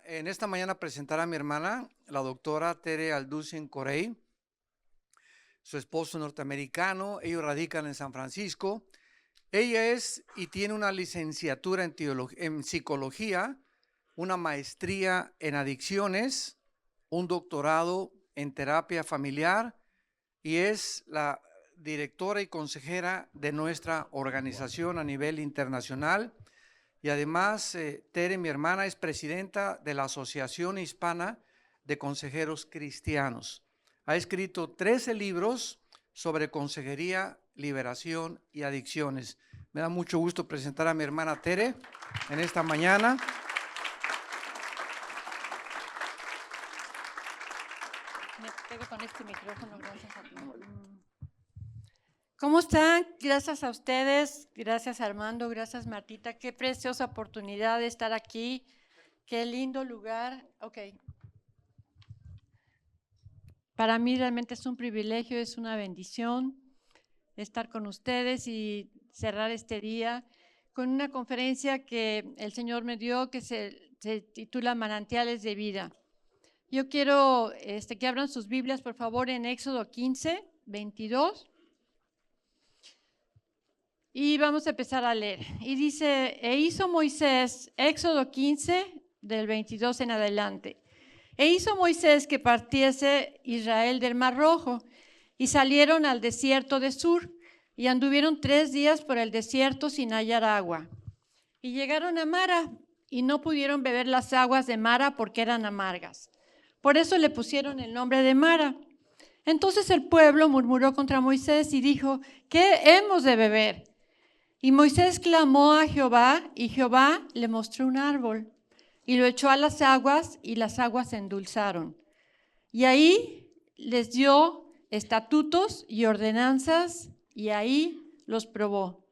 En esta mañana presentará a mi hermana, la doctora Tere Alducin Corey. Su esposo norteamericano, ellos radican en San Francisco. Ella es y tiene una licenciatura en psicología, una maestría en adicciones, un doctorado en terapia familiar y es la directora y consejera de nuestra organización a nivel internacional. Y además, Tere, mi hermana, es presidenta de la Asociación Hispana de Consejeros Cristianos. Ha escrito 13 libros sobre consejería, liberación y adicciones. Me da mucho gusto presentar a mi hermana Tere en esta mañana. Me pego con este micrófono, gracias a ti. ¿Cómo están? Gracias a ustedes, gracias Armando, gracias Martita. Qué preciosa oportunidad de estar aquí. Qué lindo lugar. Ok. Para mí realmente es un privilegio, es una bendición estar con ustedes y cerrar este día con una conferencia que el Señor me dio que se titula Manantiales de Vida. Yo quiero que abran sus Biblias, por favor, en Éxodo 15, 22. Y vamos a empezar a leer. Y dice, e hizo Moisés, Éxodo 15, del 22 en adelante. E hizo Moisés que partiese Israel del Mar Rojo, y salieron al desierto de Sur, y anduvieron 3 días por el desierto sin hallar agua. Y llegaron a Mara, y no pudieron beber las aguas de Mara porque eran amargas. Por eso le pusieron el nombre de Mara. Entonces el pueblo murmuró contra Moisés y dijo, ¿qué hemos de beber? Y Moisés clamó a Jehová, y Jehová le mostró un árbol, y lo echó a las aguas, y las aguas se endulzaron. Y ahí les dio estatutos y ordenanzas, y ahí los probó.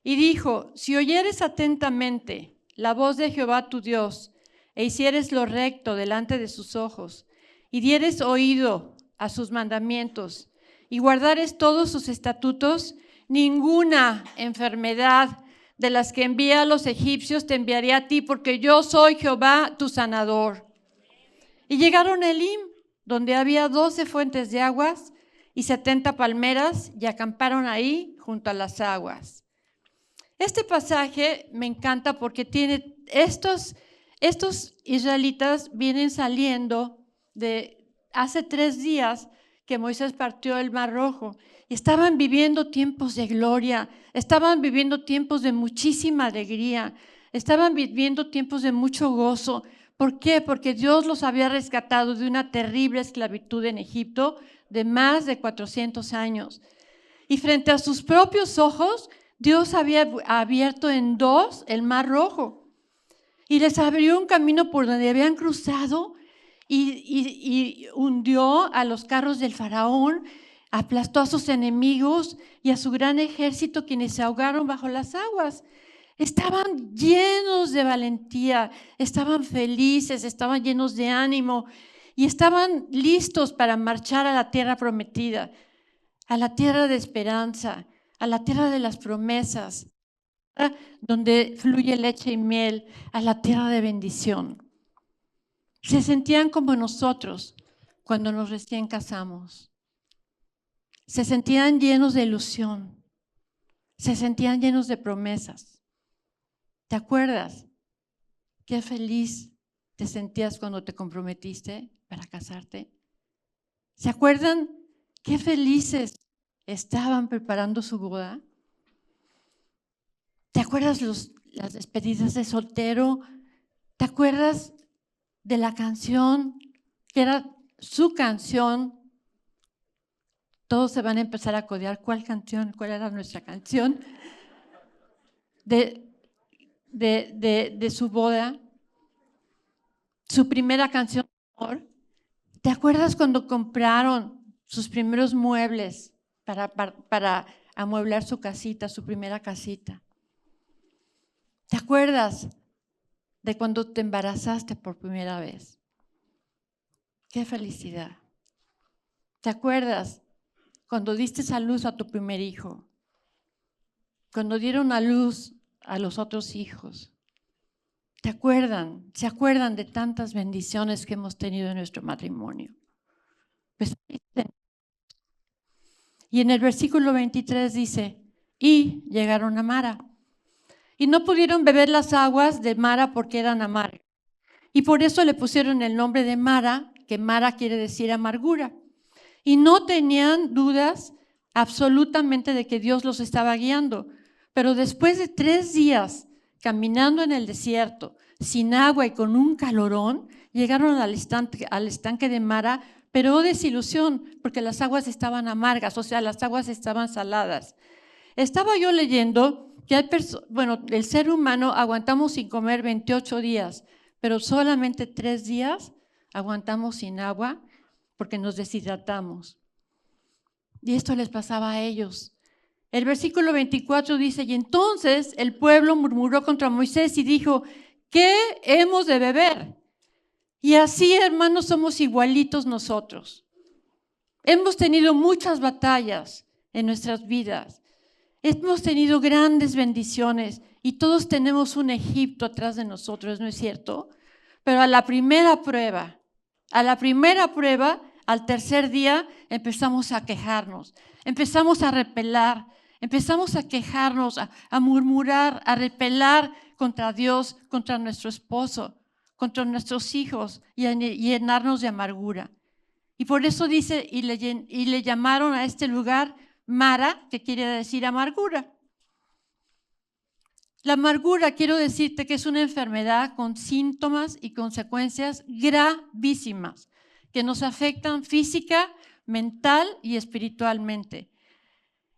Y dijo, si oyeres atentamente la voz de Jehová tu Dios, e hicieres lo recto delante de sus ojos, y dieres oído a sus mandamientos, y guardares todos sus estatutos, ninguna enfermedad de las que envía a los egipcios te enviaré a ti, porque yo soy Jehová tu sanador. Y llegaron a Elim, donde había 12 fuentes de aguas y 70 palmeras, y acamparon ahí junto a las aguas. Este pasaje me encanta porque tiene estos israelitas vienen saliendo de hace 3 días que Moisés partió el Mar Rojo y estaban viviendo tiempos de gloria, estaban viviendo tiempos de muchísima alegría, estaban viviendo tiempos de mucho gozo. ¿Por qué? Porque Dios los había rescatado de una terrible esclavitud en Egipto de más de 400 años. Y frente a sus propios ojos, Dios había abierto en 2 el Mar Rojo y les abrió un camino por donde habían cruzado y hundió a los carros del faraón, aplastó a sus enemigos y a su gran ejército, quienes se ahogaron bajo las aguas. Estaban llenos de valentía, estaban felices, estaban llenos de ánimo y estaban listos para marchar a la tierra prometida, a la tierra de esperanza, a la tierra de las promesas, donde fluye leche y miel, a la tierra de bendición. Se sentían como nosotros cuando nos recién casamos. Se sentían llenos de ilusión, se sentían llenos de promesas. ¿Te acuerdas qué feliz te sentías cuando te comprometiste para casarte? ¿Se acuerdan qué felices estaban preparando su boda? ¿Te acuerdas las despedidas de soltero? ¿Te acuerdas de la canción que era su canción? Todos se van a empezar a codear. ¿Cuál canción? ¿Cuál era nuestra canción? De su boda, su primera canción de amor. ¿Te acuerdas cuando compraron sus primeros muebles para amueblar su casita, su primera casita? ¿Te acuerdas de cuando te embarazaste por primera vez? ¡Qué felicidad! ¿Te acuerdas cuando diste a luz a tu primer hijo? Cuando dieron a luz a los otros hijos. ¿Se acuerdan de tantas bendiciones que hemos tenido en nuestro matrimonio? Pues, y en el versículo 23 dice, y llegaron a Mara. Y no pudieron beber las aguas de Mara porque eran amargas. Y por eso le pusieron el nombre de Mara, que Mara quiere decir amargura. Y no tenían dudas absolutamente de que Dios los estaba guiando. Pero después de 3 días caminando en el desierto, sin agua y con un calorón, llegaron al estanque de Mara, pero desilusión, porque las aguas estaban amargas, o sea, las aguas estaban saladas. Estaba yo leyendo que el ser humano aguantamos sin comer 28 días, pero solamente 3 días aguantamos sin agua porque nos deshidratamos. Y esto les pasaba a ellos. El versículo 24 dice, y entonces el pueblo murmuró contra Moisés y dijo, ¿qué hemos de beber? Y así, hermanos, somos igualitos nosotros. Hemos tenido muchas batallas en nuestras vidas. Hemos tenido grandes bendiciones y todos tenemos un Egipto atrás de nosotros, ¿no es cierto? Pero a la primera prueba, al tercer día, empezamos a quejarnos, empezamos a repelar, empezamos a quejarnos, a murmurar, a repelar contra Dios, contra nuestro esposo, contra nuestros hijos y a llenarnos de amargura. Y por eso dice, y le llamaron a este lugar Mara, que quiere decir amargura. La amargura, quiero decirte que es una enfermedad con síntomas y consecuencias gravísimas que nos afectan física, mental y espiritualmente.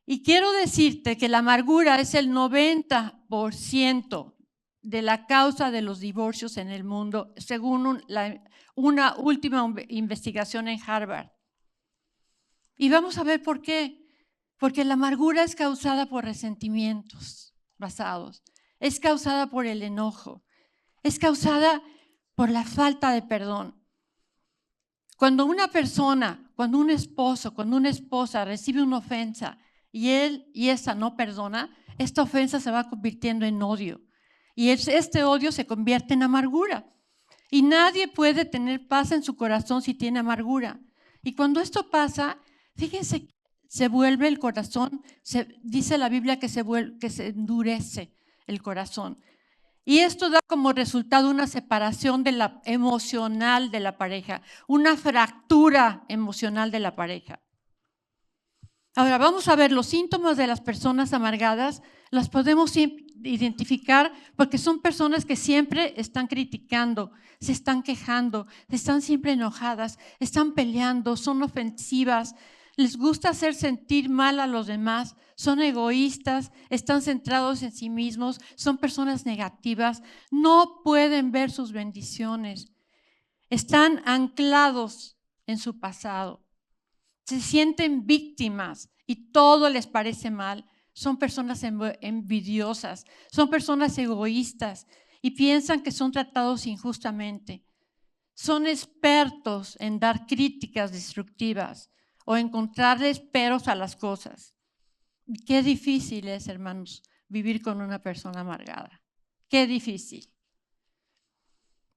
Y quiero decirte que la amargura es el 90% de la causa de los divorcios en el mundo, según una última investigación en Harvard. Y vamos a ver por qué. Porque la amargura es causada por resentimientos basados, es causada por el enojo, es causada por la falta de perdón. Cuando una persona, cuando un esposo, cuando una esposa recibe una ofensa y él y esa no perdona, esta ofensa se va convirtiendo en odio. Y este odio se convierte en amargura. Y nadie puede tener paz en su corazón si tiene amargura. Y cuando esto pasa, fíjense, se vuelve el corazón, dice la Biblia que se endurece el corazón. Y esto da como resultado una separación emocional de la pareja, una fractura emocional de la pareja. Ahora vamos a ver los síntomas de las personas amargadas, las podemos identificar porque son personas que siempre están criticando, se están quejando, están siempre enojadas, están peleando, son ofensivas, les gusta hacer sentir mal a los demás, son egoístas, están centrados en sí mismos, son personas negativas, no pueden ver sus bendiciones, están anclados en su pasado, se sienten víctimas y todo les parece mal, son personas envidiosas, son personas egoístas y piensan que son tratados injustamente, son expertos en dar críticas destructivas o encontrarles peros a las cosas. Qué difícil es, hermanos, vivir con una persona amargada. Qué difícil.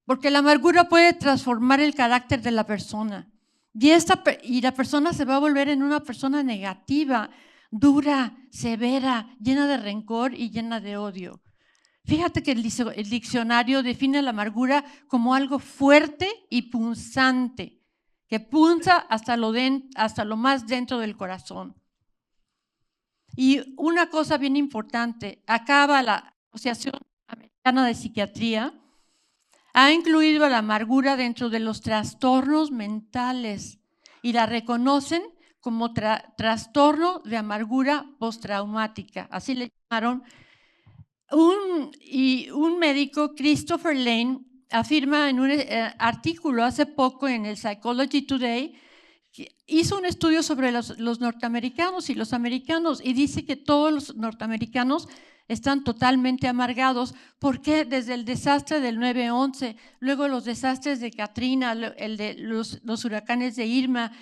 Porque la amargura puede transformar el carácter de la persona. Y la persona se va a volver en una persona negativa, dura, severa, llena de rencor y llena de odio. Fíjate que el diccionario define la amargura como algo fuerte y punzante, que punza hasta lo más dentro del corazón. Y una cosa bien importante, acaba la Asociación Americana de Psiquiatría, ha incluido la amargura dentro de los trastornos mentales y la reconocen como trastorno de amargura postraumática, así le llamaron. Un médico, Christopher Lane, afirma en un artículo hace poco en el Psychology Today, que hizo un estudio sobre los norteamericanos y los americanos y dice que todos los norteamericanos están totalmente amargados porque desde el desastre del 9/11, luego los desastres de Katrina, el de los huracanes de Irma,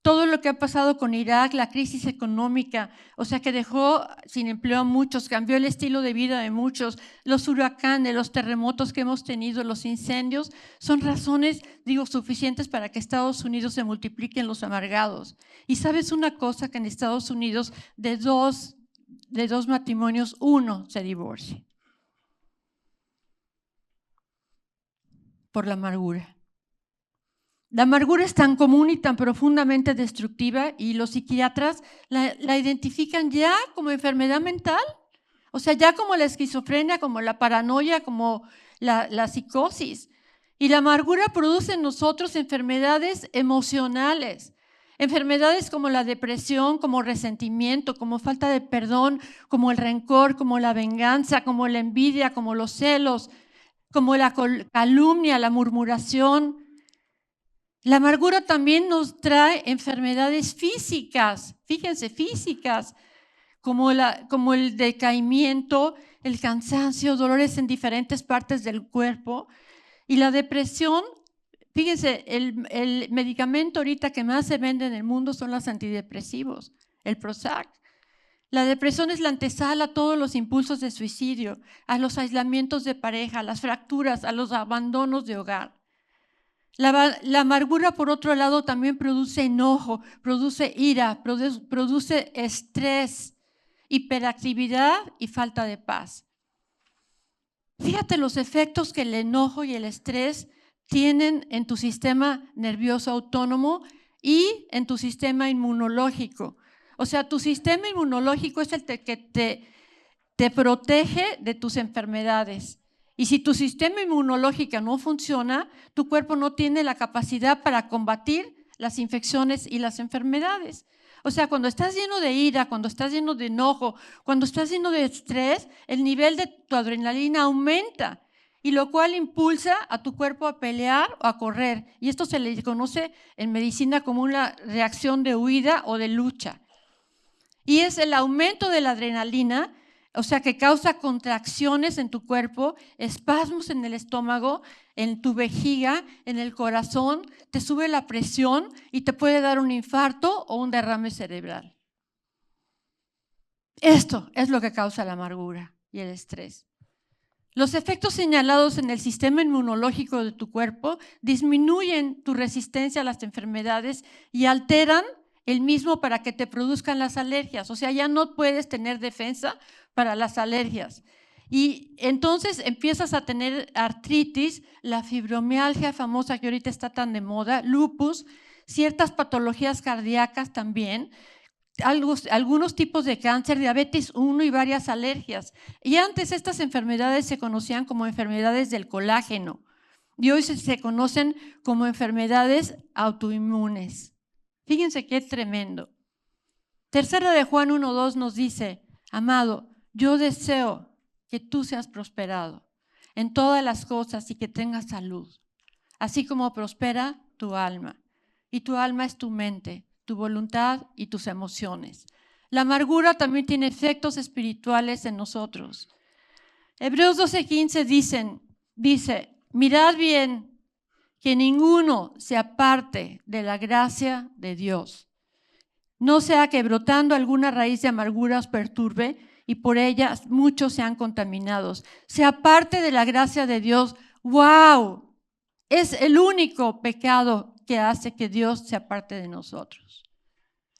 todo lo que ha pasado con Irak, la crisis económica, o sea, que dejó sin empleo a muchos, cambió el estilo de vida de muchos, los huracanes, los terremotos que hemos tenido, los incendios, son razones, digo, suficientes para que Estados Unidos se multipliquen los amargados. Y sabes una cosa, que en Estados Unidos de dos matrimonios, uno se divorcia por la amargura. La amargura es tan común y tan profundamente destructiva, y los psiquiatras la identifican ya como enfermedad mental, o sea, ya como la esquizofrenia, como la paranoia, como la psicosis. Y la amargura produce en nosotros enfermedades emocionales, enfermedades como la depresión, como resentimiento, como falta de perdón, como el rencor, como la venganza, como la envidia, como los celos, como la calumnia, la murmuración. La amargura también nos trae enfermedades físicas, fíjense, físicas, como el decaimiento, el cansancio, dolores en diferentes partes del cuerpo. Y la depresión, fíjense, el medicamento ahorita que más se vende en el mundo son los antidepresivos, el Prozac. La depresión es la antesala a todos los impulsos de suicidio, a los aislamientos de pareja, a las fracturas, a los abandonos de hogar. La amargura, por otro lado, también produce enojo, produce ira, produce estrés, hiperactividad y falta de paz. Fíjate los efectos que el enojo y el estrés tienen en tu sistema nervioso autónomo y en tu sistema inmunológico. O sea, tu sistema inmunológico es el que te protege de tus enfermedades. Y si tu sistema inmunológico no funciona, tu cuerpo no tiene la capacidad para combatir las infecciones y las enfermedades. O sea, cuando estás lleno de ira, cuando estás lleno de enojo, cuando estás lleno de estrés, el nivel de tu adrenalina aumenta, y lo cual impulsa a tu cuerpo a pelear o a correr. Y esto se le conoce en medicina como una reacción de huida o de lucha. Y es el aumento de la adrenalina, o sea, que causa contracciones en tu cuerpo, espasmos en el estómago, en tu vejiga, en el corazón, te sube la presión y te puede dar un infarto o un derrame cerebral. Esto es lo que causa la amargura y el estrés. Los efectos señalados en el sistema inmunológico de tu cuerpo disminuyen tu resistencia a las enfermedades y alteran el mismo para que te produzcan las alergias. O sea, ya no puedes tener defensa para las alergias. Y entonces empiezas a tener artritis, la fibromialgia famosa que ahorita está tan de moda, lupus, ciertas patologías cardíacas también, algunos tipos de cáncer, diabetes 1 y varias alergias. Y antes estas enfermedades se conocían como enfermedades del colágeno y hoy se conocen como enfermedades autoinmunes. Fíjense qué tremendo. Tercera de Juan 1:2 nos dice: amado, yo deseo que tú seas prosperado en todas las cosas y que tengas salud, así como prospera tu alma. Y tu alma es tu mente, tu voluntad y tus emociones. La amargura también tiene efectos espirituales en nosotros. Hebreos 12:15 dice: mirad bien que ninguno se aparte de la gracia de Dios, no sea que brotando alguna raíz de amargura os perturbe y por ella muchos sean contaminados. Se aparte de la gracia de Dios. ¡Wow! Es el único pecado que hace que Dios se aparte de nosotros.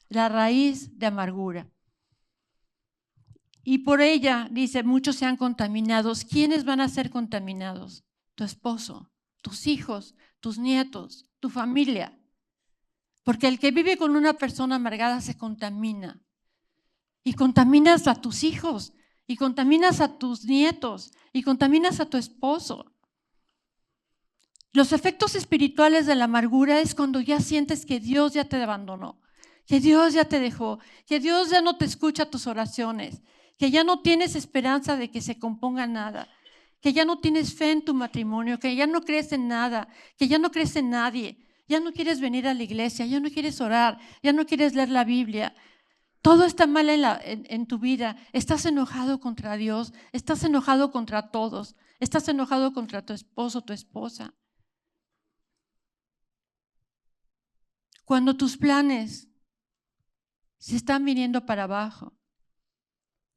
La raíz de amargura. Y por ella, dice, muchos sean contaminados. ¿Quiénes van a ser contaminados? Tu esposo, tus hijos, tus nietos, tu familia. Porque el que vive con una persona amargada se contamina. Y contaminas a tus hijos, y contaminas a tus nietos, y contaminas a tu esposo. Los efectos espirituales de la amargura es cuando ya sientes que Dios ya te abandonó, que Dios ya te dejó, que Dios ya no te escucha tus oraciones, que ya no tienes esperanza de que se componga nada, que ya no tienes fe en tu matrimonio, que ya no crees en nada, que ya no crees en nadie, ya no quieres venir a la iglesia, ya no quieres orar, ya no quieres leer la Biblia. Todo está mal en tu vida. Estás enojado contra Dios, estás enojado contra todos, estás enojado contra tu esposo, tu esposa. Cuando tus planes se están viniendo para abajo,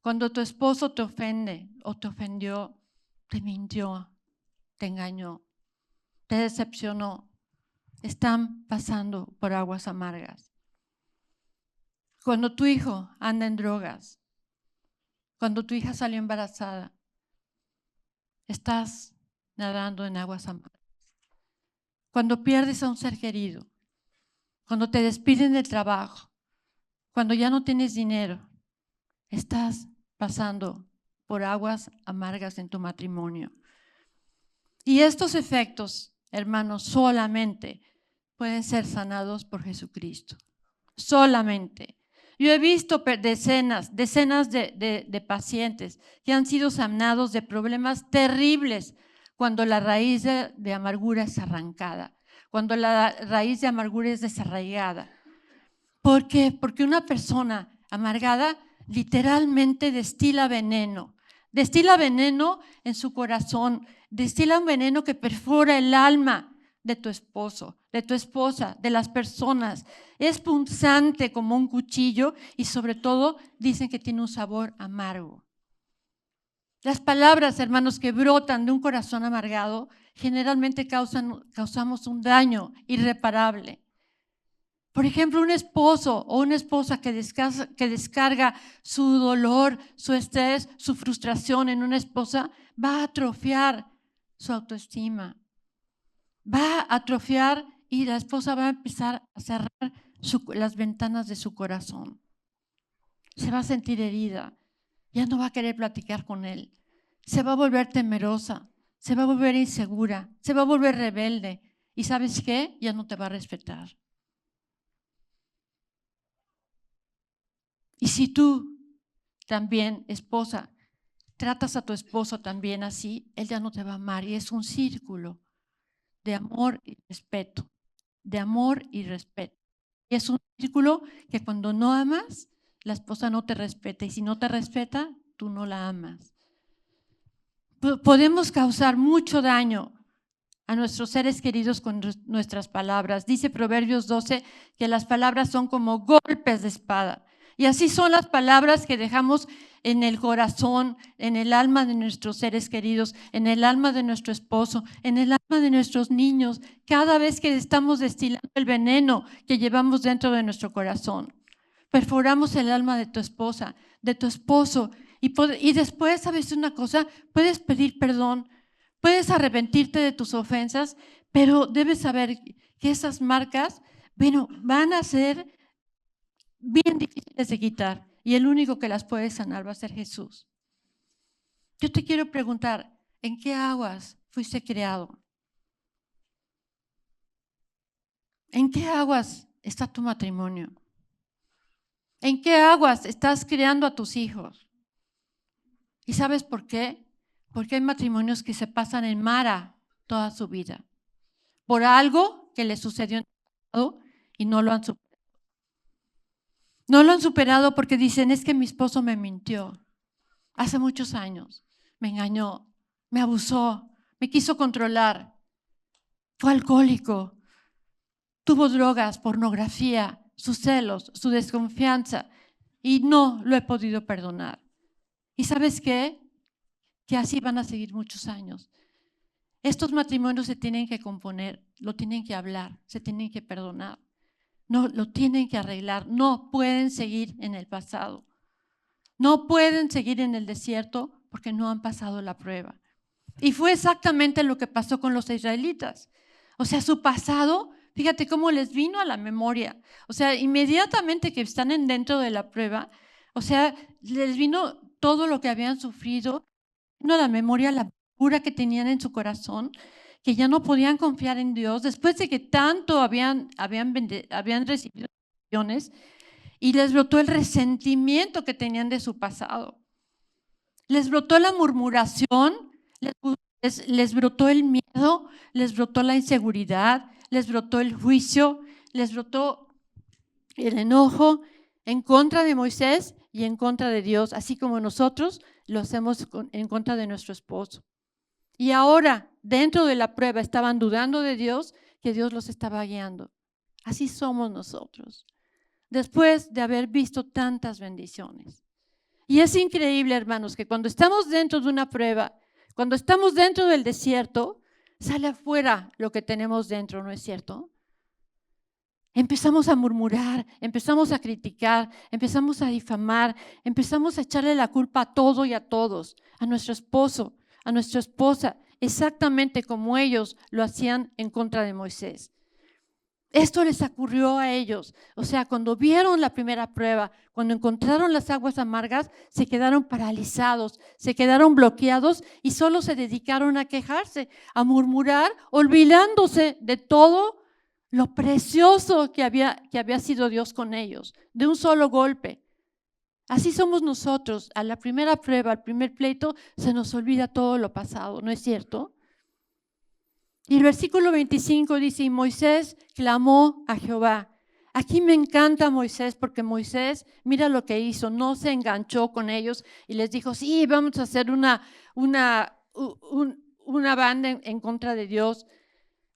cuando tu esposo te ofende o te ofendió, te mintió, te engañó, te decepcionó, están pasando por aguas amargas. Cuando tu hijo anda en drogas, cuando tu hija salió embarazada, estás nadando en aguas amargas. Cuando pierdes a un ser querido, cuando te despiden del trabajo, cuando ya no tienes dinero, estás pasando por aguas amargas en tu matrimonio. Y estos efectos, hermanos, solamente pueden ser sanados por Jesucristo. Solamente. Yo he visto decenas de pacientes que han sido sanados de problemas terribles cuando la raíz de amargura es arrancada, cuando la raíz de amargura es desarraigada. ¿Por qué? Porque una persona amargada literalmente destila veneno en su corazón, destila un veneno que perfora el alma de tu esposo, de tu esposa, de las personas. Es punzante como un cuchillo y sobre todo dicen que tiene un sabor amargo. Las palabras, hermanos, que brotan de un corazón amargado generalmente causamos un daño irreparable. Por ejemplo, un esposo o una esposa que descarga su dolor, su estrés, su frustración en una esposa, va a atrofiar su autoestima. Va a atrofiar y la esposa va a empezar a cerrar las ventanas de su corazón. Se va a sentir herida, ya no va a querer platicar con él. Se va a volver temerosa, se va a volver insegura, se va a volver rebelde. ¿Y sabes qué? Ya no te va a respetar. Y si tú también, esposa, tratas a tu esposo también así, él ya no te va a amar. Y es un círculo de amor y respeto, de amor y respeto. Y es un círculo que cuando no amas, la esposa no te respeta. Y si no te respeta, tú no la amas. Podemos causar mucho daño a nuestros seres queridos con nuestras palabras. Dice Proverbios 12 que las palabras son como golpes de espada. Y así son las palabras que dejamos en el corazón, en el alma de nuestros seres queridos, en el alma de nuestro esposo, en el alma de nuestros niños, cada vez que estamos destilando el veneno que llevamos dentro de nuestro corazón. Perforamos el alma de tu esposa, de tu esposo. Y después, ¿sabes una cosa? Puedes pedir perdón, puedes arrepentirte de tus ofensas, pero debes saber que esas marcas, van a ser bien difíciles de quitar y el único que las puede sanar va a ser Jesús. Yo te quiero preguntar, ¿en qué aguas fuiste creado? ¿En qué aguas está tu matrimonio? ¿En qué aguas estás criando a tus hijos? ¿Y sabes por qué? Porque hay matrimonios que se pasan en mara toda su vida por algo que les sucedió en el pasado y no lo han superado. No lo han superado porque dicen, es que mi esposo me mintió hace muchos años, me engañó, me abusó, me quiso controlar, fue alcohólico, tuvo drogas, pornografía, sus celos, su desconfianza y no lo he podido perdonar. ¿Y sabes qué? Que así van a seguir muchos años. Estos matrimonios se tienen que componer, lo tienen que hablar, se tienen que perdonar. No, lo tienen que arreglar, no pueden seguir en el pasado. No pueden seguir en el desierto porque no han pasado la prueba. Y fue exactamente lo que pasó con los israelitas. O sea, su pasado, fíjate cómo les vino a la memoria. O sea, inmediatamente que están dentro de la prueba, o sea, les vino todo lo que habían sufrido, vino a la memoria la pura que tenían en su corazón, que ya no podían confiar en Dios después de que tanto habían recibido bendiciones y les brotó el resentimiento que tenían de su pasado. Les brotó la murmuración, les brotó el miedo, les brotó la inseguridad, les brotó el juicio, les brotó el enojo en contra de Moisés y en contra de Dios, así como nosotros lo hacemos en contra de nuestro esposo. Y ahora, dentro de la prueba, estaban dudando de Dios, que Dios los estaba guiando Así somos nosotros, después de haber visto tantas bendiciones. Y es increíble, hermanos, que cuando estamos dentro de una prueba, cuando estamos dentro del desierto, sale afuera lo que tenemos dentro, ¿no es cierto? Empezamos a murmurar, empezamos a criticar, empezamos a difamar, empezamos a echarle la culpa a todo y a todos, a nuestro esposo, a nuestra esposa, exactamente como ellos lo hacían en contra de Moisés. Esto les ocurrió a ellos. O sea, cuando vieron la primera prueba, cuando encontraron las aguas amargas, se quedaron paralizados, se quedaron bloqueados y solo se dedicaron a quejarse, a murmurar, olvidándose de todo lo precioso que había sido Dios con ellos, de un solo golpe. Así somos nosotros. A la primera prueba, al primer pleito, se nos olvida todo lo pasado, ¿no es cierto? Y el versículo 25 dice, y Moisés clamó a Jehová. Aquí me encanta Moisés porque Moisés, mira lo que hizo, no se enganchó con ellos y les dijo, sí, vamos a hacer una banda en contra de Dios.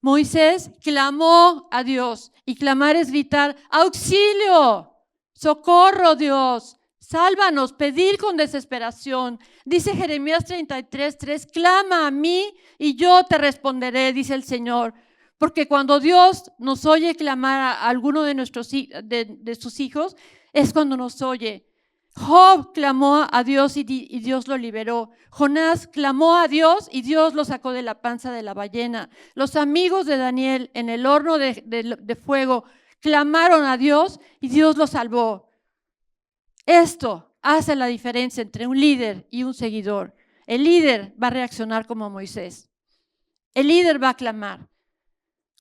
Moisés clamó a Dios, y clamar es gritar, auxilio, socorro Dios, sálvanos, pedir con desesperación. Dice Jeremías 33:3, clama a mí y yo te responderé, dice el Señor. Porque cuando Dios nos oye clamar a alguno de sus hijos, es cuando nos oye. Job clamó a Dios y Dios lo liberó. Jonás clamó a Dios y Dios lo sacó de la panza de la ballena. Los amigos de Daniel en el horno de fuego clamaron a Dios y Dios los salvó. Esto hace la diferencia entre un líder y un seguidor. El líder va a reaccionar como Moisés. El líder va a clamar.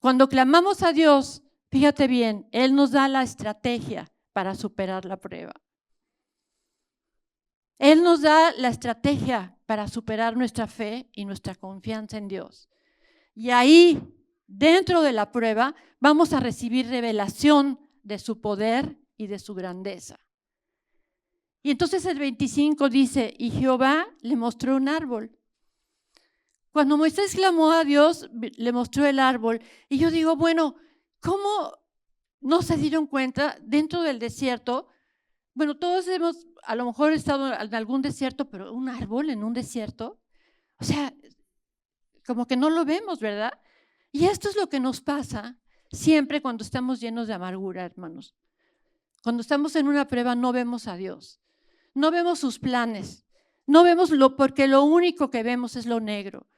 Cuando clamamos a Dios, fíjate bien, Él nos da la estrategia para superar la prueba. Él nos da la estrategia para superar nuestra fe y nuestra confianza en Dios. Y ahí, dentro de la prueba, vamos a recibir revelación de su poder y de su grandeza. Y entonces el 25 dice, y Jehová le mostró un árbol. Cuando Moisés clamó a Dios, le mostró el árbol. Y yo digo, bueno, ¿cómo no se dieron cuenta dentro del desierto? Bueno, todos hemos a lo mejor estado en algún desierto, pero un árbol en un desierto, o sea, como que no lo vemos, ¿verdad? Y esto es lo que nos pasa siempre cuando estamos llenos de amargura, hermanos. Cuando estamos en una prueba no vemos a Dios, no vemos sus planes, no vemos porque lo único que vemos es lo negro.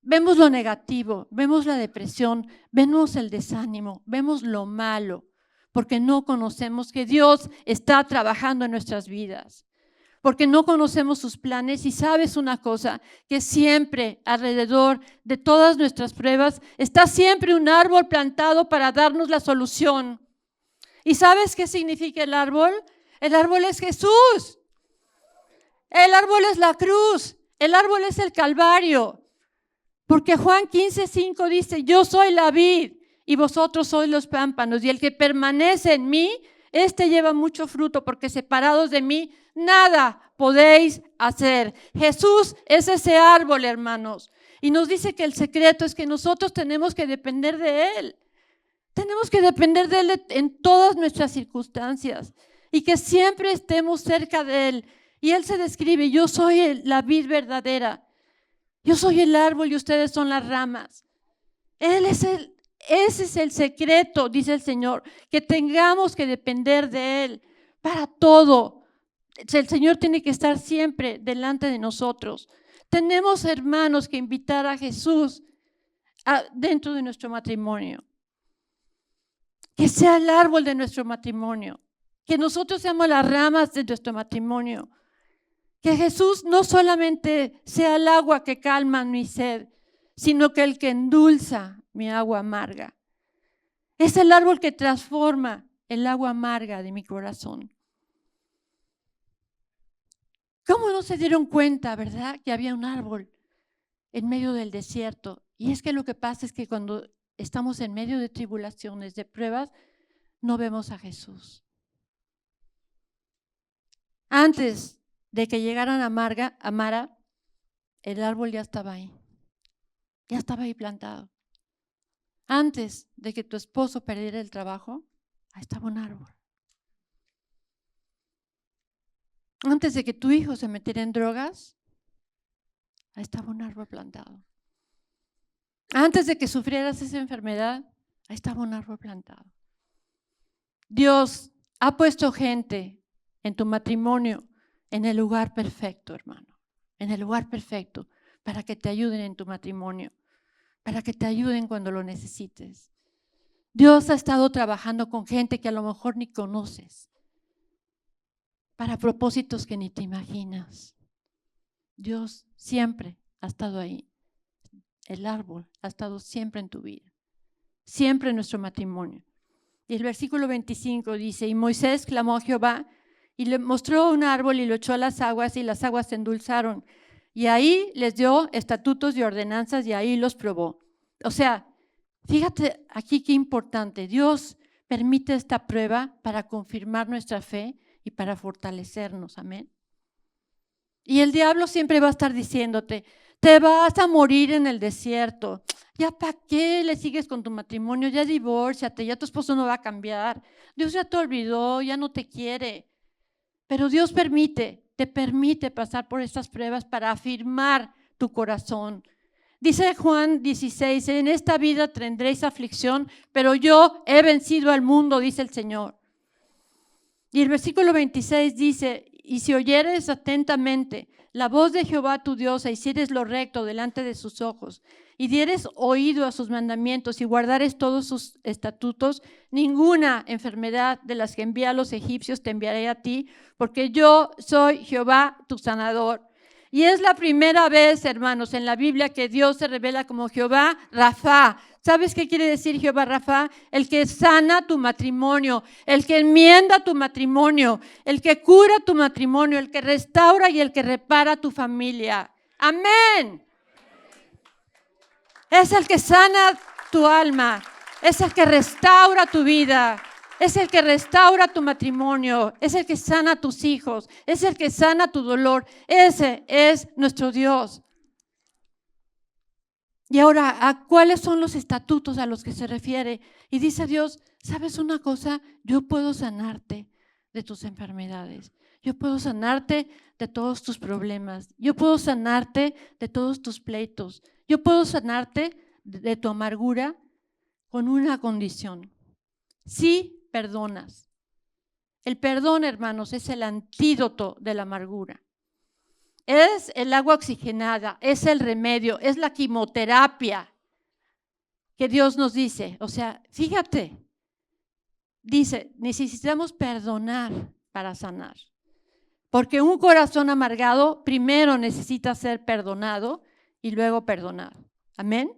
Vemos lo negativo, vemos la depresión, vemos el desánimo, vemos lo malo, porque no conocemos que Dios está trabajando en nuestras vidas, porque no conocemos sus planes. Y sabes una cosa, que siempre alrededor de todas nuestras pruebas está siempre un árbol plantado para darnos la solución. ¿Y sabes qué significa el árbol? El árbol es Jesús, el árbol es la cruz, el árbol es el Calvario. Porque Juan 15:5 dice, yo soy la vid y vosotros sois los pámpanos, y el que permanece en mí, este lleva mucho fruto, porque separados de mí nada podéis hacer. Jesús es ese árbol, hermanos, y nos dice que el secreto es que nosotros tenemos que depender de Él. Tenemos que depender de Él en todas nuestras circunstancias y que siempre estemos cerca de Él. Y Él se describe, yo soy la vid verdadera. Yo soy el árbol y ustedes son las ramas. Ese es el secreto, dice el Señor, que tengamos que depender de Él para todo. El Señor tiene que estar siempre delante de nosotros. Tenemos, hermanos, que invitar a Jesús dentro de nuestro matrimonio. Que sea el árbol de nuestro matrimonio. Que nosotros seamos las ramas de nuestro matrimonio. Que Jesús no solamente sea el agua que calma mi sed, sino que el que endulza mi agua amarga. Es el árbol que transforma el agua amarga de mi corazón. ¿Cómo no se dieron cuenta, verdad, que había un árbol en medio del desierto? Y es que lo que pasa es que cuando estamos en medio de tribulaciones, de pruebas, no vemos a Jesús. Antes de que llegaran a Mara, el árbol ya estaba ahí plantado. Antes de que tu esposo perdiera el trabajo, ahí estaba un árbol. Antes de que tu hijo se metiera en drogas, ahí estaba un árbol plantado. Antes de que sufrieras esa enfermedad, ahí estaba un árbol plantado. Dios ha puesto gente en tu matrimonio en el lugar perfecto, hermano, en el lugar perfecto para que te ayuden en tu matrimonio, para que te ayuden cuando lo necesites. Dios ha estado trabajando con gente que a lo mejor ni conoces, para propósitos que ni te imaginas. Dios siempre ha estado ahí. El árbol ha estado siempre en tu vida, siempre en nuestro matrimonio. Y el versículo 25 dice, y Moisés clamó a Jehová y le mostró un árbol y lo echó a las aguas y las aguas se endulzaron. Y ahí les dio estatutos y ordenanzas y ahí los probó. O sea, fíjate aquí qué importante. Dios permite esta prueba para confirmar nuestra fe y para fortalecernos. Amén. Y el diablo siempre va a estar diciéndote, te vas a morir en el desierto. ¿Ya para qué le sigues con tu matrimonio? Ya divórciate, ya tu esposo no va a cambiar. Dios ya te olvidó, ya no te quiere. Pero Dios te permite pasar por estas pruebas para afirmar tu corazón. Dice Juan 16, en esta vida tendréis aflicción, pero yo he vencido al mundo, dice el Señor. Y el versículo 26 dice, y si oyeres atentamente la voz de Jehová tu Dios, e hicieres lo recto delante de sus ojos, y dieres oído a sus mandamientos y guardares todos sus estatutos, ninguna enfermedad de las que envía a los egipcios te enviaré a ti, porque yo soy Jehová tu sanador. Y es la primera vez, hermanos, en la Biblia que Dios se revela como Jehová Rafa. ¿Sabes qué quiere decir Jehová Rafa? El que sana tu matrimonio, el que enmienda tu matrimonio, el que cura tu matrimonio, el que restaura y el que repara tu familia. Amén. Es el que sana tu alma, es el que restaura tu vida, es el que restaura tu matrimonio, es el que sana a tus hijos, es el que sana tu dolor. Ese es nuestro Dios. Y ahora, ¿a cuáles son los estatutos a los que se refiere? Y dice Dios, ¿sabes una cosa? Yo puedo sanarte de tus enfermedades. Yo puedo sanarte de todos tus problemas. Yo puedo sanarte de todos tus pleitos. Yo puedo sanarte de tu amargura con una condición. Si perdonas. El perdón, hermanos, es el antídoto de la amargura. Es el agua oxigenada, es el remedio, es la quimioterapia que Dios nos dice. O sea, fíjate, dice, necesitamos perdonar para sanar. Porque un corazón amargado primero necesita ser perdonado y luego perdonar. Amén.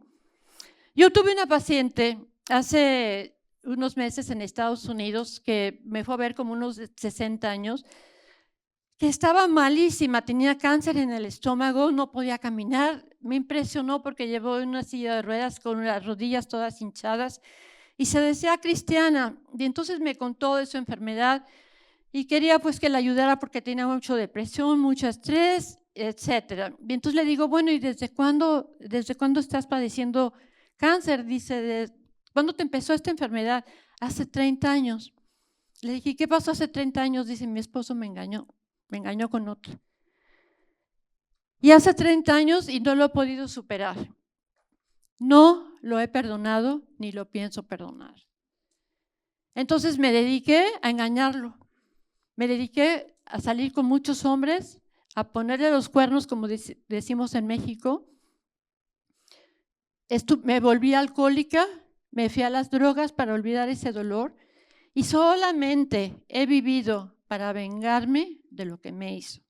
Yo tuve una paciente hace unos meses en Estados Unidos que me fue a ver como unos 60 años, que estaba malísima, tenía cáncer en el estómago, no podía caminar. Me impresionó porque llevó una silla de ruedas con las rodillas todas hinchadas y se decía cristiana. Y entonces me contó de su enfermedad y quería pues que la ayudara porque tenía mucha depresión, mucho estrés, etcétera. Y entonces le digo, bueno, ¿y desde cuándo estás padeciendo cáncer? Dice, ¿cuándo te empezó esta enfermedad? Hace 30 años. Le dije, ¿qué pasó hace 30 años? Dice, mi esposo me engañó con otro. Y hace 30 años y no lo he podido superar. No lo he perdonado ni lo pienso perdonar. Entonces me dediqué a engañarlo. Me dediqué a salir con muchos hombres, a ponerle los cuernos, como decimos en México. Me volví alcohólica, me fui a las drogas para olvidar ese dolor y solamente he vivido para vengarme de lo que me hizo.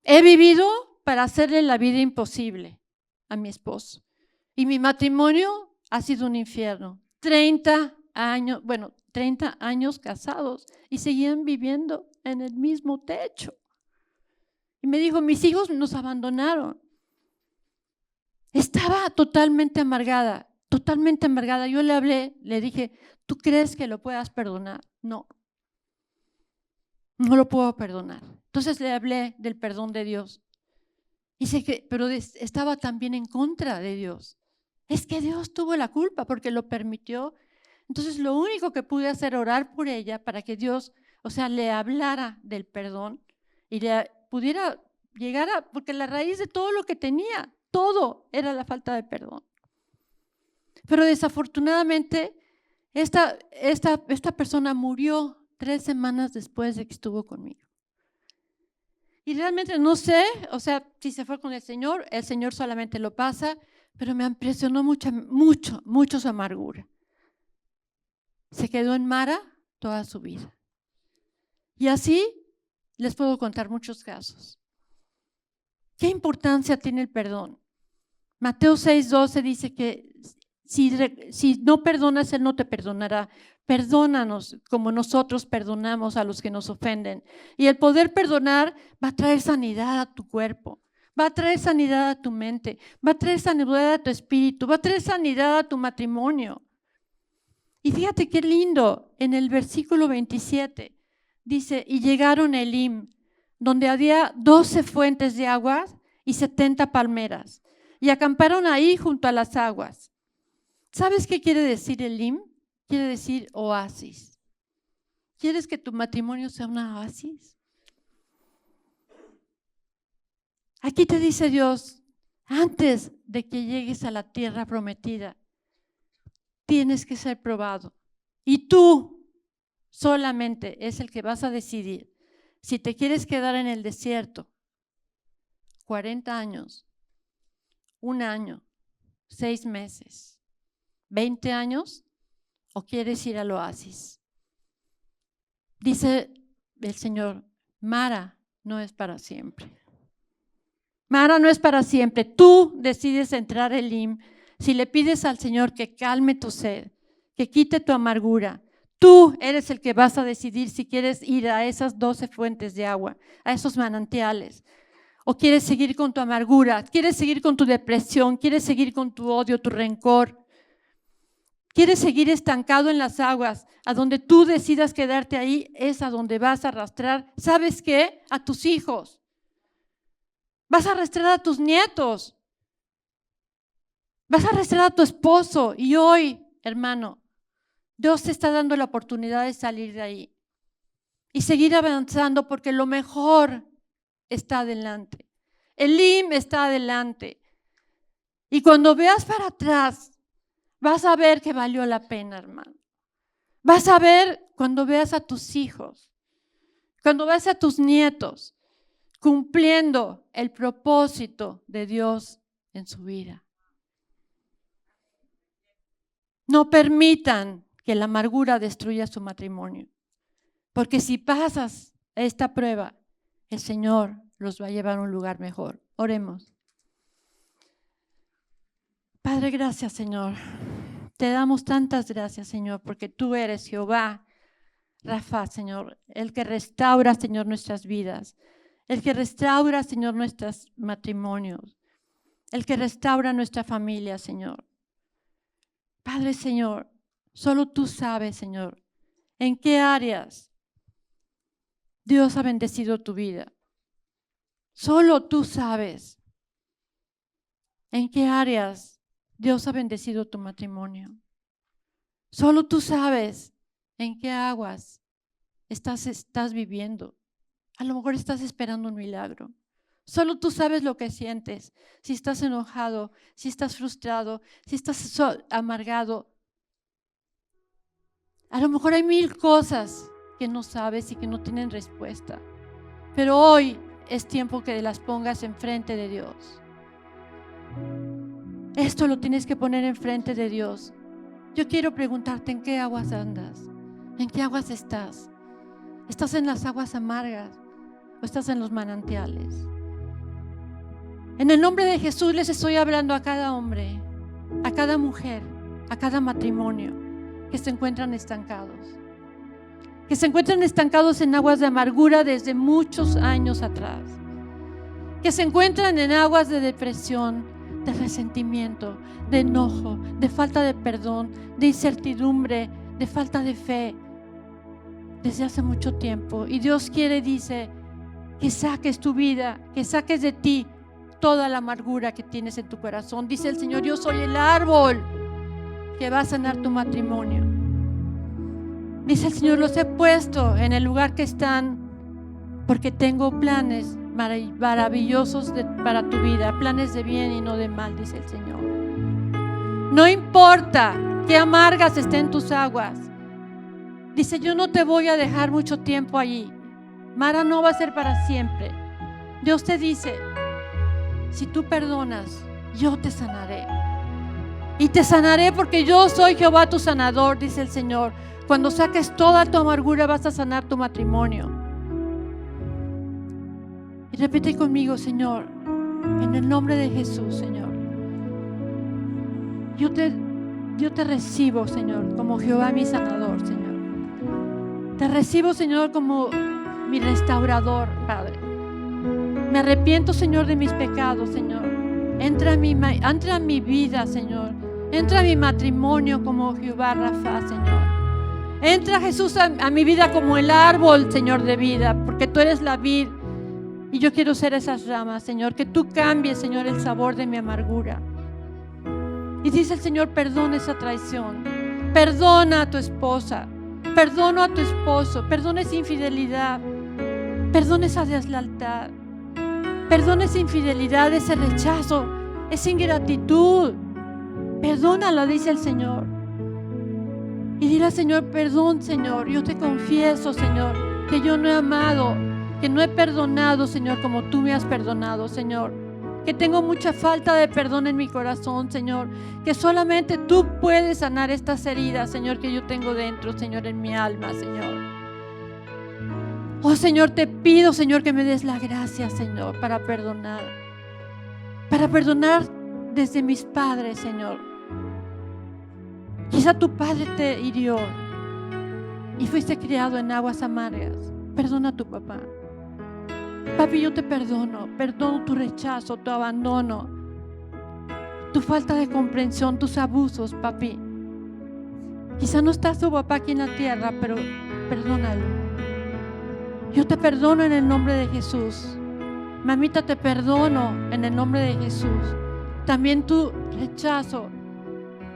He vivido para hacerle la vida imposible a mi esposo. Y mi matrimonio ha sido un infierno. 30 años casados y seguían viviendo en el mismo techo. Y me dijo, mis hijos nos abandonaron. Estaba totalmente amargada. Yo le hablé, le dije, ¿tú crees que lo puedas perdonar? No lo puedo perdonar. Entonces le hablé del perdón de Dios. Dice que, pero estaba también en contra de Dios. Es que Dios tuvo la culpa porque lo permitió. Entonces lo único que pude hacer era orar por ella para que Dios, le hablara del perdón y le pudiera llegar a, porque la raíz de todo lo que tenía, todo era la falta de perdón. Pero desafortunadamente esta persona murió 3 semanas después de que estuvo conmigo. Y realmente no sé, si se fue con el Señor solamente lo pasa, pero me impresionó mucho su amargura. Se quedó en Mara toda su vida. Y así les puedo contar muchos casos. ¿Qué importancia tiene el perdón? Mateo 6:12 dice que si no perdonas, Él no te perdonará. Perdónanos como nosotros perdonamos a los que nos ofenden. Y el poder perdonar va a traer sanidad a tu cuerpo, va a traer sanidad a tu mente, va a traer sanidad a tu espíritu, va a traer sanidad a tu matrimonio. Y fíjate qué lindo, en el versículo 27 dice, y llegaron a Elim, donde había 12 fuentes de agua y 70 palmeras, y acamparon ahí junto a las aguas. ¿Sabes qué quiere decir Elim? Quiere decir oasis. ¿Quieres que tu matrimonio sea un oasis? Aquí te dice Dios, antes de que llegues a la tierra prometida, tienes que ser probado. Y tú solamente es el que vas a decidir si te quieres quedar en el desierto 40 años, 1 año, 6 meses, 20 años, o quieres ir al oasis. Dice el Señor, Mara no es para siempre. Mara no es para siempre. Tú decides entrar a Elim. Si le pides al Señor que calme tu sed, que quite tu amargura, tú eres el que vas a decidir si quieres ir a esas 12 fuentes de agua, a esos manantiales. O quieres seguir con tu amargura, quieres seguir con tu depresión, quieres seguir con tu odio, tu rencor. Quieres seguir estancado en las aguas, a donde tú decidas quedarte ahí, es a donde vas a arrastrar, ¿sabes qué? A tus hijos. Vas a arrastrar a tus nietos. Vas a arrastrar a tu esposo. Y hoy, hermano, Dios te está dando la oportunidad de salir de ahí y seguir avanzando porque lo mejor está adelante. Elim está adelante. Y cuando veas para atrás, vas a ver que valió la pena, hermano. Vas a ver cuando veas a tus hijos, cuando veas a tus nietos cumpliendo el propósito de Dios en su vida. No permitan que la amargura destruya su matrimonio, porque si pasas esta prueba, el Señor los va a llevar a un lugar mejor. Oremos. Padre, gracias, Señor. Te damos tantas gracias, Señor, porque tú eres Jehová, Rafa, Señor, el que restaura, Señor, nuestras vidas, el que restaura, Señor, nuestros matrimonios, el que restaura nuestra familia, Señor. Padre, Señor, solo tú sabes, Señor, en qué áreas Dios ha bendecido tu vida. Solo tú sabes en qué áreas Dios ha bendecido tu matrimonio. Solo tú sabes en qué aguas estás viviendo. A lo mejor estás esperando un milagro. Solo tú sabes lo que sientes. Si estás enojado, si estás frustrado, si estás amargado. A lo mejor hay 1000 cosas que no sabes y que no tienen respuesta. Pero hoy es tiempo que las pongas enfrente de Dios. Esto lo tienes que poner enfrente de Dios. Yo quiero preguntarte, ¿en qué aguas andas? ¿En qué aguas estás? ¿Estás en las aguas amargas o estás en los manantiales? En el nombre de Jesús les estoy hablando a cada hombre, a cada mujer, a cada matrimonio que se encuentran estancados. Que se encuentran estancados en aguas de amargura desde muchos años atrás. Que se encuentran en aguas de depresión, de resentimiento, de enojo, de falta de perdón, de incertidumbre, de falta de fe desde hace mucho tiempo. Y Dios dice que saques tu vida, que saques de ti toda la amargura que tienes en tu corazón. Dice el Señor, yo soy el árbol que va a sanar tu matrimonio. Dice el Señor, los he puesto en el lugar que están porque tengo planes maravillosos para tu vida, planes de bien y no de mal, dice el Señor. No importa qué amargas estén tus aguas. Dice, yo no te voy a dejar mucho tiempo allí. Mara no va a ser para siempre. Dios te dice, si tú perdonas, yo te sanaré. Y te sanaré porque yo soy Jehová tu sanador, dice el Señor. Cuando saques toda tu amargura vas a sanar tu matrimonio. Y repite conmigo, Señor, en el nombre de Jesús, Señor. Yo te recibo, Señor, como Jehová mi sanador, Señor. Te recibo, Señor, como mi restaurador, Padre. Me arrepiento, Señor, de mis pecados, Señor. Entra a mi vida, Señor. Entra a mi matrimonio como Jehová Rafa, Señor. Entra, Jesús, a mi vida como el árbol, Señor, de vida, porque tú eres la vid y yo quiero ser esas ramas, Señor. Que tú cambies, Señor, el sabor de mi amargura. Y dice el Señor, perdona esa traición. Perdona a tu esposa. Perdona a tu esposo. Perdona esa infidelidad. Perdona esa deslealtad. Perdona esa infidelidad, ese rechazo, esa ingratitud. Perdónala, dice el Señor. Y dile al Señor, perdón, Señor. Yo te confieso, Señor, que yo no he amado, que no he perdonado, Señor, como tú me has perdonado, Señor. Que tengo mucha falta de perdón en mi corazón, Señor. Que solamente tú puedes sanar estas heridas, Señor, que yo tengo dentro, Señor, en mi alma, Señor. Oh, Señor, te pido, Señor, que me des la gracia, Señor, para perdonar. Para perdonar desde mis padres, Señor. Quizá tu padre te hirió y fuiste criado en aguas amargas. Perdona a tu papá. Papi, yo te perdono. Perdono tu rechazo, tu abandono, tu falta de comprensión, tus abusos, papi. Quizá no está tu papá aquí en la tierra, pero perdónalo. Yo te perdono en el nombre de Jesús. Mamita, te perdono en el nombre de Jesús. También tu rechazo,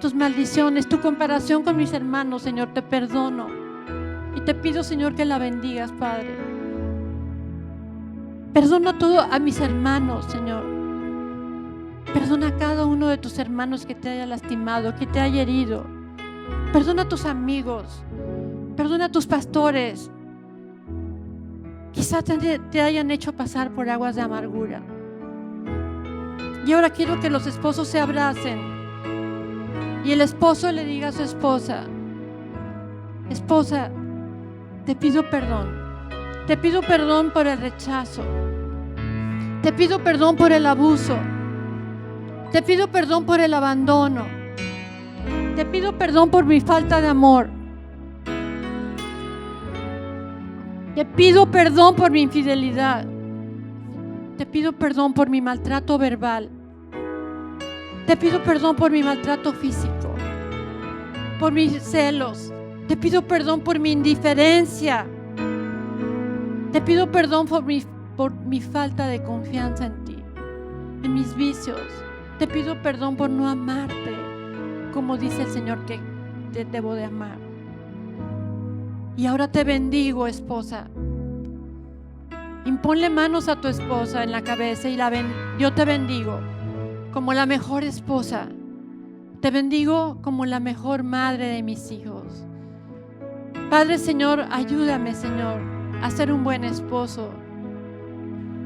tus maldiciones, tu comparación con mis hermanos, Señor, te perdono. Y te pido, Señor, que la bendigas, Padre. Perdona todo a mis hermanos, Señor. Perdona a cada uno de tus hermanos que te haya lastimado, que te haya herido. Perdona a tus amigos. Perdona a tus pastores. Quizá te hayan hecho pasar por aguas de amargura. Y ahora quiero que los esposos se abracen y el esposo le diga a su esposa: esposa, te pido perdón. Te pido perdón por el rechazo. Te pido perdón por el abuso. Te pido perdón por el abandono. Te pido perdón por mi falta de amor. Te pido perdón por mi infidelidad. Te pido perdón por mi maltrato verbal. Te pido perdón por mi maltrato físico, por mis celos. Te pido perdón por mi indiferencia. Te pido perdón por mi falta de confianza en ti, en mis vicios. Te pido perdón por no amarte como dice el Señor que te debo de amar. Y ahora te bendigo, esposa. Imponle manos a tu esposa en la cabeza y yo te bendigo como la mejor esposa. Te bendigo como la mejor madre de mis hijos. Padre, Señor, ayúdame, Señor, a ser un buen esposo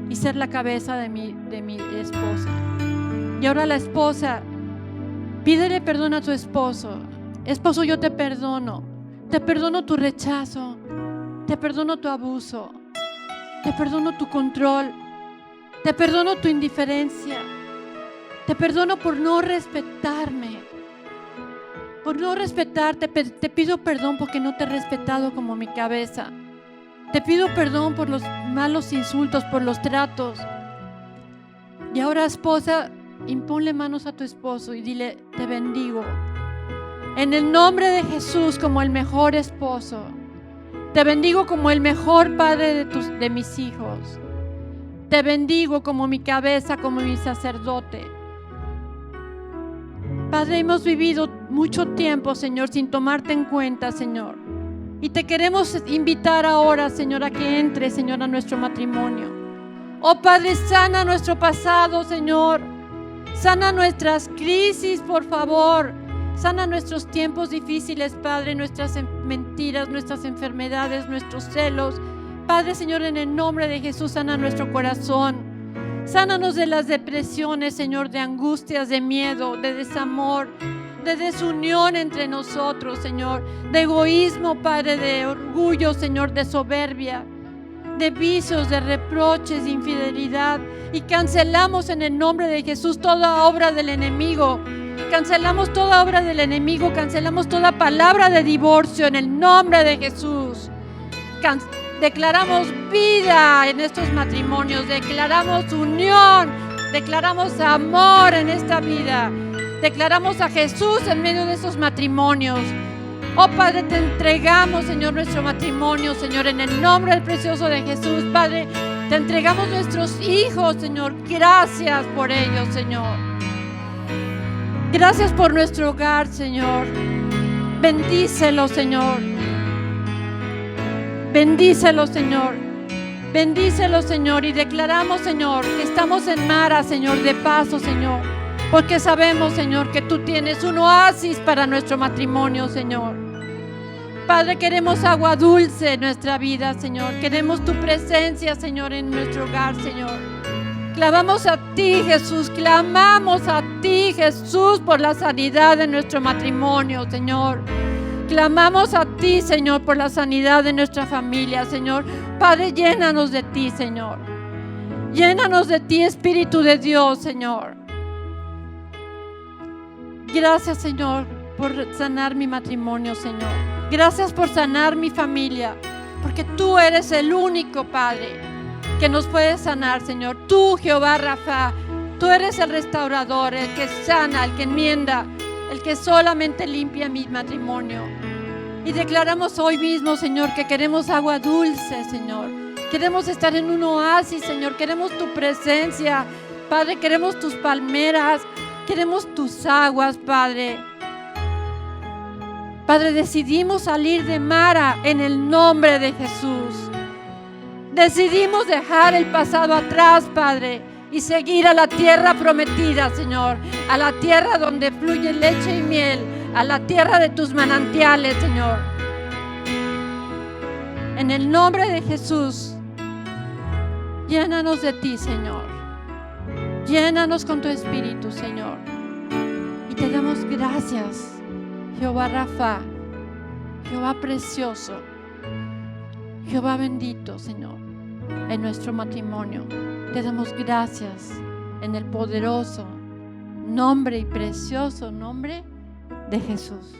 y ser la cabeza de mi esposa. Y ahora la esposa, pídele perdón a tu esposo. Esposo, yo te perdono. Te perdono tu rechazo. Te perdono tu abuso. Te perdono tu control. Te perdono tu indiferencia. Te perdono por no respetarme. Por no respetarte. Te pido perdón porque no te he respetado como mi cabeza. Te pido perdón por los malos insultos, por los tratos. Y ahora, esposa, imponle manos a tu esposo y dile: te bendigo en el nombre de Jesús como el mejor esposo. Te bendigo como el mejor padre de mis hijos. te bendigo como mi cabeza, como mi sacerdote. Padre, hemos vivido mucho tiempo, Señor, sin tomarte en cuenta, Señor. Y te queremos invitar ahora, Señor, a que entres, Señor, a nuestro matrimonio. Oh Padre, sana nuestro pasado, Señor. Sana nuestras crisis, por favor. Sana nuestros tiempos difíciles, Padre, nuestras mentiras, nuestras enfermedades, nuestros celos. Padre, Señor, en el nombre de Jesús, sana nuestro corazón. Sánanos de las depresiones, Señor, de angustias, de miedo, de desamor, de desunión entre nosotros, Señor, de egoísmo, Padre, de orgullo, Señor, de soberbia, de vicios, de reproches, de infidelidad. Y cancelamos en el nombre de Jesús toda obra del enemigo. Cancelamos toda obra del enemigo, cancelamos toda palabra de divorcio en el nombre de Jesús. Declaramos vida en estos matrimonios, declaramos unión, declaramos amor en esta vida, declaramos a Jesús en medio de esos matrimonios. Oh Padre, te entregamos, Señor, nuestro matrimonio, Señor, en el nombre del precioso de Jesús. Padre, te entregamos nuestros hijos, Señor. Gracias por ellos, Señor. Gracias por nuestro hogar, Señor. Bendícelo, Señor. Bendícelo, Señor. Bendícelo, Señor. Y declaramos, Señor, que estamos en Mara, Señor, de paso, Señor. Porque sabemos, Señor, que tú tienes un oasis para nuestro matrimonio, Señor. Padre, queremos agua dulce en nuestra vida, Señor. Queremos tu presencia, Señor, en nuestro hogar, Señor. Clamamos a ti, Jesús. Clamamos a ti, Jesús, por la sanidad de nuestro matrimonio, Señor. Clamamos a ti, Señor, por la sanidad de nuestra familia, Señor. Padre, llénanos de ti, Señor. Llénanos de ti, Espíritu de Dios, Señor. Gracias, Señor, por sanar mi matrimonio, Señor. Gracias por sanar mi familia, porque tú eres el único, Padre, que nos puede sanar, Señor. Tú, Jehová Rafa, tú eres el restaurador, el que sana, el que enmienda, el que solamente limpia mi matrimonio. Y declaramos hoy mismo, Señor, que queremos agua dulce, Señor. Queremos estar en un oasis, Señor. Queremos tu presencia, Padre. Queremos tus palmeras, queremos tus aguas, Padre. Padre, decidimos salir de Mara en el nombre de Jesús. Decidimos dejar el pasado atrás, Padre, y seguir a la tierra prometida, Señor, a la tierra donde fluye leche y miel, a la tierra de tus manantiales, Señor. En el nombre de Jesús, llénanos de ti, Señor. Llénanos con tu Espíritu, Señor. Y te damos gracias, Jehová Rafa, Jehová precioso, Jehová bendito, Señor, en nuestro matrimonio. Te damos gracias en el poderoso nombre y precioso nombre de Jesús.